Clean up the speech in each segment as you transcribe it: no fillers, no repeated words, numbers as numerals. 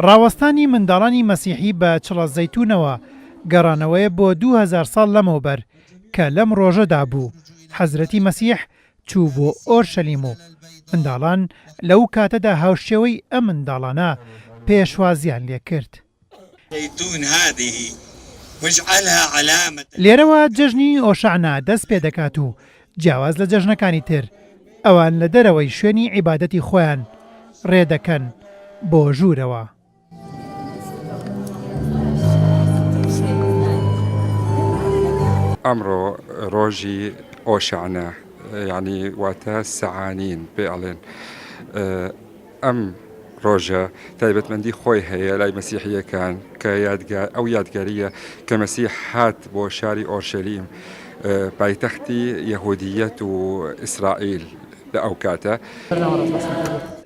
ڕاوەستانی منداڵانی مەسیحی بە چڵە زەیتونەوە گەڕانەوەیە بۆ 2000 ساڵ لەمەوبەر کە لەم ڕۆژەدا بوو حەزرەتی مەسیح چوو بۆ ئۆرشەلیم و منداڵان لەو کاتەدا هاوشێوەی ئەم منداڵانە پێشوازیان لێ کرد. لێرەوە جەژنی ئۆشعنا دەست پێ دەکات و جیاواز لە جەژنەکانی تر ئەوان لە دەرەوەی شوێنی عیبادەتی خۆیان ڕێدەکەن بۆ ژوورەوە. ئەمڕۆ ڕۆژی ئۆشعنا یعنی واتە سەعانین پێڵێن. ئەم ڕۆژە تایبەتمەندی خۆی هەیە لای مەسیحیەکان کە ئەو یادگاریە کە مەسیح هات بۆ شاری ئۆرشەلیم پایتەختی یەهودیەت و ئیسرائیل لە ئەو کاتە.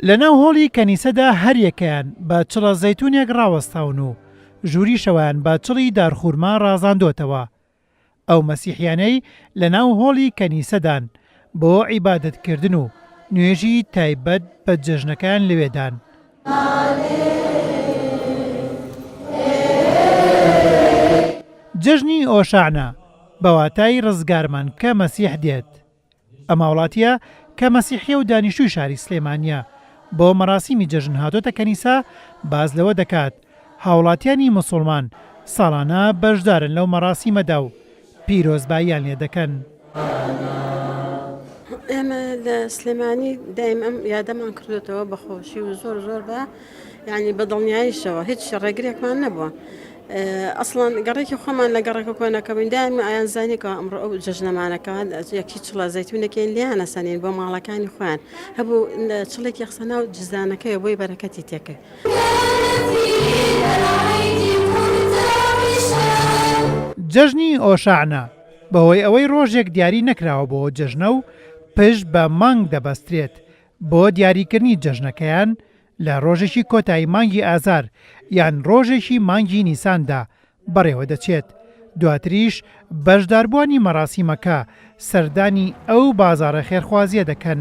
لەناو هۆڵی کەنیسەدا هەریەکەیان بە چڵە زەیتونێک ڕاوەستاون و ژووری شەوان بە چڵی دارخورما ڕازاندۆتەوە. ئەو مەسیحیانەی لەناو هۆڵی کەنیسەدان بۆ عیبادەتکردن و نوێژی تایبەت بە جەژنەکان لەوێدان. جەژنی ئۆشعنا بەواتای ڕزگارمان کە مەسیح دێت. ئەمە وڵاتیە کە مەسیحیە و دانیشتوی شاری سلێمانیە بۆ مەراسیمی جەژن هاتۆتە کەنیسا باز لەوە دەکات هاوڵاتیانی موسڵمان ساڵانە بەشدارن لەو مەراسیمەدا و پیرۆزباییان لێ دەکەن. ئێمە لە سلێمانی دایم ئەم یادەمان کردوێتەوە بەخۆشی و زۆر زۆر بە یعنی بەدڵنیاییشەوە هیچ ڕێگرێکمان نەبووە. ئەسڵان گەڕێکی خۆمان لە گەڕێکە کۆنەکەبووین دایم ئایان زانیکەوە ئەمڕۆ ئەو جەژنەمانەکەوان یەکی چڵە زەیتونەکەین لیانە سەنین بۆ ماڵەکانی خۆیان هەبوو چڵێکی قسەنا و جزدانەکەی بۆی بەرەکەتی تێکرد. جەژنی ئۆشعنا بەهۆی ئەوەی ڕۆژێک دیاری نەکراوە بۆ جەژنە و پشت بە مانگ دەبەسترێت بۆ دیاریکردنی جەژنەکەیان لە ڕۆژێکی کۆتایی مانگی ئازار یان ڕۆژێکی مانگی نیساندا بەڕێوە دەچێت. دواتریش بەشداربووانی مەراسیمەکە سەردانی ئەو بازاڕە خێرخوازیە دەکەن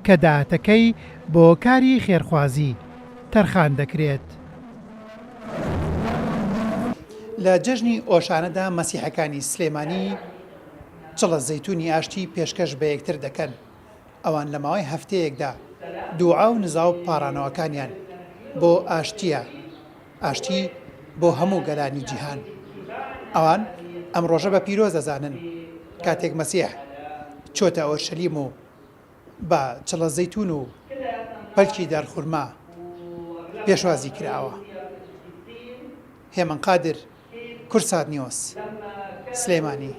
کە داهاتەکەی بۆ کاری خێرخوازی تەرخان دەکرێت. لە جەژنی ئۆشانەدا مەسیحەکانی سلێمانی چڵە زەیتونی ئاشتی پێشکەش بە یەکتر دەکەن. ئەوان لە ماوەی هەفتەیەکدا دوعا و نزا و پاڕانەوەکانیان بۆ ئاشتیە، ئاشتی بۆ هەموو گەلانی جیهان. ئەوان ئەم ڕۆژە بە پیرۆز دەزانن کاتێک مەسیح چۆتە ئۆرشەلیم و بە چڵە زەیتون و پەلکی دارخورما پێشوازی کراوە. هێمن قادر، کورسات نیۆس، سلێمانی.